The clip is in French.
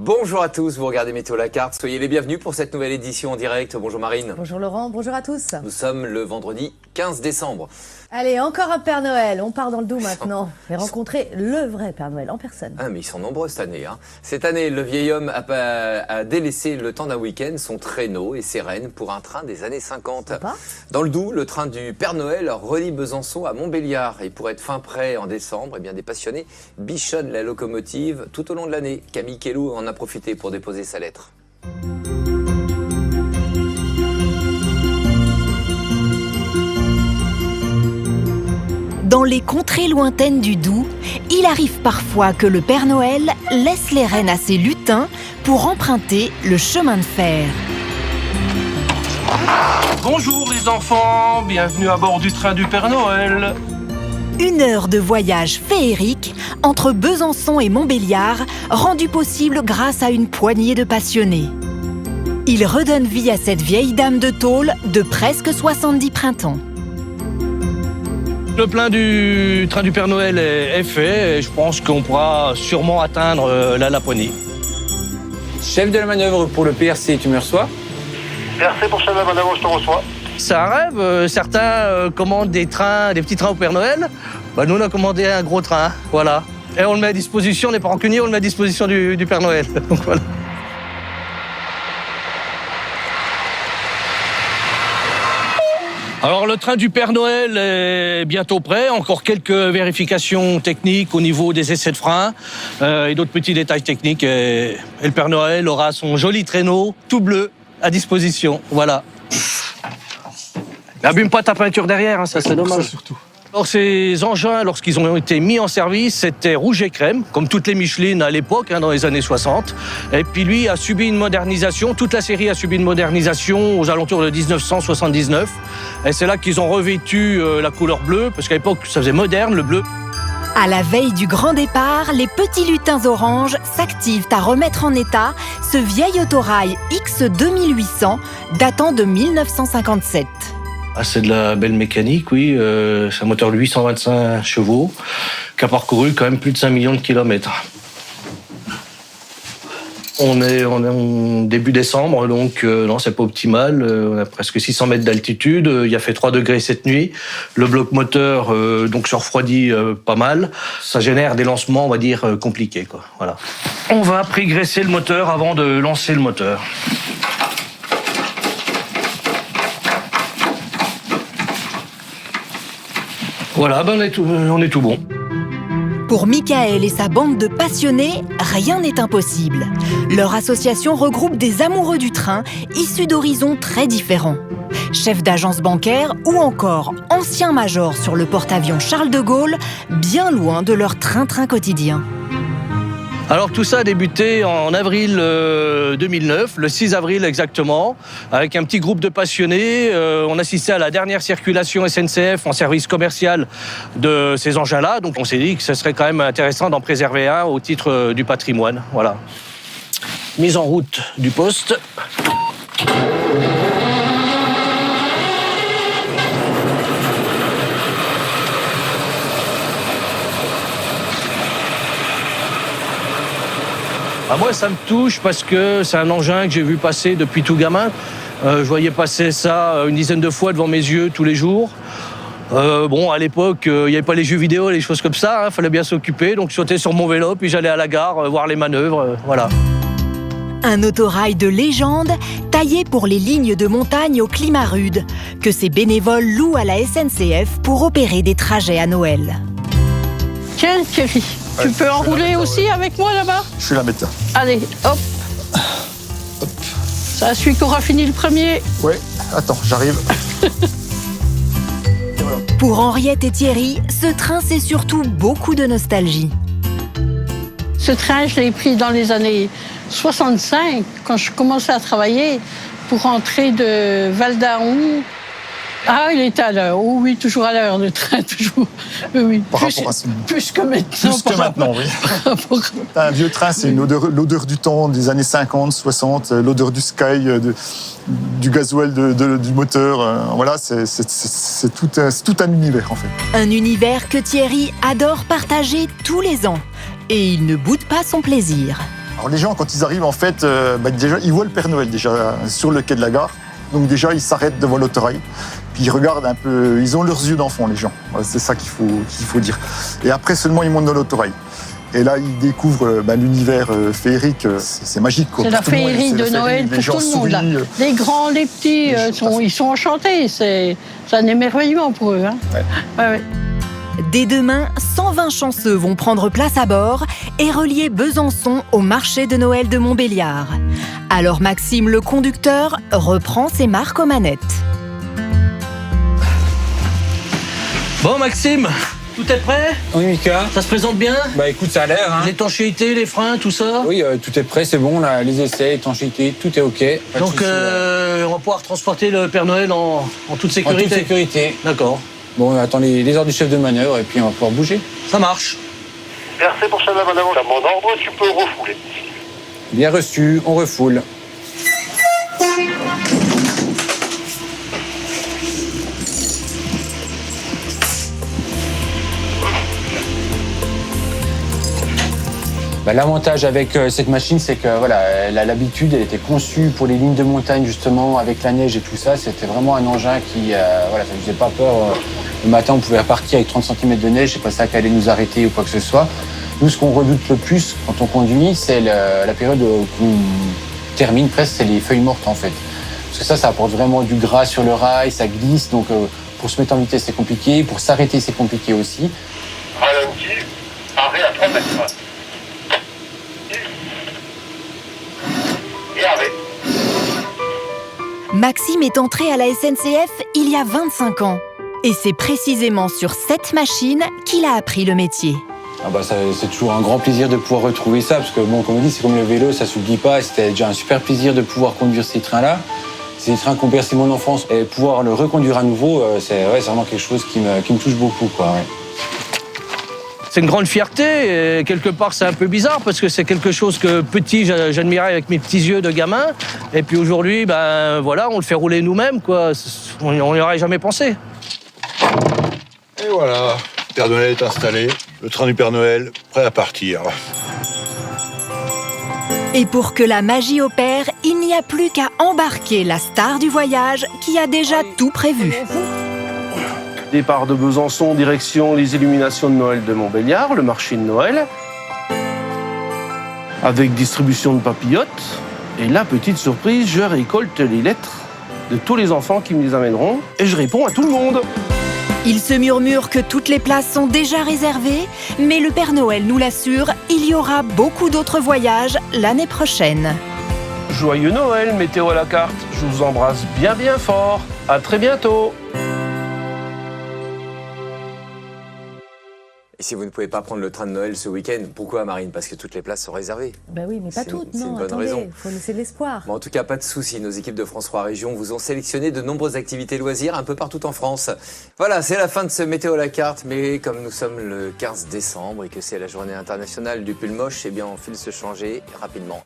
Bonjour à tous, vous regardez Météo la carte, soyez les bienvenus pour cette nouvelle édition en direct. Bonjour Marine. Bonjour Laurent, bonjour à tous. Nous sommes le vendredi 15 décembre. Allez, encore un Père Noël, on part dans le Doubs maintenant et rencontrer le vrai Père Noël en personne. Ah mais ils sont nombreux cette année. Cette année, le vieil homme a délaissé le temps d'un week-end, son traîneau et ses rênes pour un train des années 50. Sympa. Dans le Doubs, le train du Père Noël relie Besançon à Montbéliard. Et pour être fin prêt en décembre, eh bien, des passionnés bichonnent la locomotive tout au long de l'année. Camille Kellou en a profité pour déposer sa lettre. Dans les contrées lointaines du Doubs, il arrive parfois que le Père Noël laisse les rênes à ses lutins pour emprunter le chemin de fer. Bonjour les enfants, bienvenue à bord du train du Père Noël. 1 heure de voyage féerique entre Besançon et Montbéliard, rendue possible grâce à une poignée de passionnés. Il redonne vie à cette vieille dame de tôle de presque 70 printemps. Le plein du train du Père Noël est fait et je pense qu'on pourra sûrement atteindre la Laponie. Chef de la manœuvre pour le PRC, tu me reçois? PRC pour chef de la manœuvre, je te reçois. C'est un rêve, certains commandent des petits trains au Père Noël. Nous on a commandé un gros train, voilà. Et on le met à disposition, on n'est pas rancunier, on le met à disposition du Père Noël. Donc voilà. Alors le train du Père Noël est bientôt prêt, encore quelques vérifications techniques au niveau des essais de frein et d'autres petits détails techniques et le Père Noël aura son joli traîneau tout bleu à disposition, voilà. N'abîme pas ta peinture derrière, ça c'est dommage. Ça, surtout. Alors ces engins, lorsqu'ils ont été mis en service, c'était rouge et crème, comme toutes les Michelin à l'époque, dans les années 60. Et puis lui a subi une modernisation, toute la série a subi une modernisation aux alentours de 1979. Et c'est là qu'ils ont revêtu la couleur bleue, parce qu'à l'époque, ça faisait moderne, le bleu. À la veille du grand départ, les petits lutins oranges s'activent à remettre en état ce vieil autorail X 2800 datant de 1957. C'est de la belle mécanique, oui. C'est un moteur de 825 chevaux qui a parcouru quand même plus de 5 millions de kilomètres. On est en début décembre, donc non, c'est pas optimal. On a presque 600 mètres d'altitude. Il a fait 3 degrés cette nuit. Le bloc moteur donc se refroidit pas mal. Ça génère des lancements, on va dire, compliqués, quoi. Voilà. On va prégraisser le moteur avant de lancer le moteur. Voilà, on est tout bon. Pour Michael et sa bande de passionnés, rien n'est impossible. Leur association regroupe des amoureux du train, issus d'horizons très différents. Chefs d'agence bancaire ou encore anciens majors sur le porte-avions Charles de Gaulle, bien loin de leur train-train quotidien. Alors tout ça a débuté en avril 2009, le 6 avril exactement, avec un petit groupe de passionnés. On assistait à la dernière circulation SNCF en service commercial de ces engins-là. Donc on s'est dit que ce serait quand même intéressant d'en préserver un au titre du patrimoine. Voilà. Mise en route du poste. Moi, ça me touche parce que c'est un engin que j'ai vu passer depuis tout gamin. Je voyais passer ça une dizaine de fois devant mes yeux tous les jours. À l'époque, il n'y avait pas les jeux vidéo, les choses comme ça. Fallait bien s'occuper. Donc, je sautais sur mon vélo, puis j'allais à la gare voir les manœuvres. Voilà. Un autorail de légende, taillé pour les lignes de montagne au climat rude, que ces bénévoles louent à la SNCF pour opérer des trajets à Noël. Tiens, Thierry, tu peux enrouler aussi avec moi là-bas? Je suis la mettre. Allez, hop. Ça, celui qui aura fini le premier. Oui, attends, j'arrive. Pour Henriette et Thierry, ce train, c'est surtout beaucoup de nostalgie. Ce train, je l'ai pris dans les années 65, quand je commençais à travailler pour rentrer de Val-d'Aon. Ah, il était à l'heure. Oh, oui, toujours à l'heure, le train, toujours. Oui. Plus que maintenant. Plus que maintenant, oui. Un vieux train, c'est l'odeur du temps des années 50, 60, l'odeur du sky, du gasoil du moteur. Voilà, c'est tout un univers, en fait. Un univers que Thierry adore partager tous les ans. Et il ne boude pas son plaisir. Alors les gens, quand ils arrivent, en fait, déjà, ils voient le Père Noël déjà sur le quai de la gare. Donc déjà, ils s'arrêtent devant l'autorail. Puis ils regardent un peu, ils ont leurs yeux d'enfant, les gens. Voilà, c'est ça qu'il faut dire. Et après seulement, ils montent dans l'autorail. Et là, ils découvrent l'univers féerique. C'est magique, quoi. C'est la féerie de Noël pour tout le monde. Là. Les grands, les petits, ils sont enchantés. C'est un émerveillement pour eux. Hein. Ouais. Dès demain, 120 chanceux vont prendre place à bord et relier Besançon au marché de Noël de Montbéliard. Alors Maxime, le conducteur, reprend ses marques aux manettes. Bon Maxime, tout est prêt? Oui, Mika. Ça se présente bien? Bah écoute, ça a l'air. Hein. L'étanchéité, les freins, tout ça? Oui, tout est prêt, c'est bon. Là, les essais, l'étanchéité, tout est OK. Pas de Donc soucis, on va pouvoir transporter le Père Noël en toute sécurité? En toute sécurité. D'accord. Bon, on attend les ordres du chef de manœuvre et puis on va pouvoir bouger. Ça marche. Merci pour chef de manœuvre. À mon ordre, tu peux refouler. Bien reçu, on refoule. L'avantage avec cette machine, c'est que voilà, elle a l'habitude, elle était conçue pour les lignes de montagne justement, avec la neige et tout ça. C'était vraiment un engin qui, ça ne faisait pas peur. Le matin, on pouvait repartir avec 30 cm de neige, c'est pas ça qui allait nous arrêter ou quoi que ce soit. Nous, ce qu'on redoute le plus quand on conduit, c'est la période qu'on termine presque, c'est les feuilles mortes en fait. Parce que ça apporte vraiment du gras sur le rail, ça glisse, donc pour se mettre en vitesse, c'est compliqué. Pour s'arrêter, c'est compliqué aussi. Ralenti, arrêt à 3 mètres. Et arrêt. Maxime est entré à la SNCF il y a 25 ans. Et c'est précisément sur cette machine qu'il a appris le métier. C'est toujours un grand plaisir de pouvoir retrouver ça, parce que bon, comme on dit, c'est comme le vélo, ça s'oublie pas. C'était déjà un super plaisir de pouvoir conduire ces trains-là. C'est des trains qui ont bercé mon enfance, et pouvoir le reconduire à nouveau, c'est vraiment quelque chose qui me touche beaucoup, quoi. Ouais. C'est une grande fierté et quelque part c'est un peu bizarre parce que c'est quelque chose que petit j'admirais avec mes petits yeux de gamin et puis aujourd'hui on le fait rouler nous-mêmes quoi. On n'y aurait jamais pensé. Et voilà, le Père Noël est installé, le train du Père Noël prêt à partir. Et pour que la magie opère, il n'y a plus qu'à embarquer la star du voyage qui a déjà tout prévu. Départ de Besançon, direction les illuminations de Noël de Montbéliard, le marché de Noël, avec distribution de papillotes. Et là, petite surprise, je récolte les lettres de tous les enfants qui me les amèneront et je réponds à tout le monde. Il se murmure que toutes les places sont déjà réservées, mais le Père Noël nous l'assure, il y aura beaucoup d'autres voyages l'année prochaine. Joyeux Noël, météo à la carte. Je vous embrasse bien fort. À très bientôt. Et si vous ne pouvez pas prendre le train de Noël ce week-end, pourquoi Marine? Parce que toutes les places sont réservées. Ben oui, mais pas toutes, non, attendez, il faut laisser de l'espoir. En tout cas, pas de souci, nos équipes de France 3 Régions vous ont sélectionné de nombreuses activités loisirs un peu partout en France. Voilà, c'est la fin de ce Météo à la carte, mais comme nous sommes le 15 décembre et que c'est la journée internationale du pull moche, eh bien on file se changer rapidement.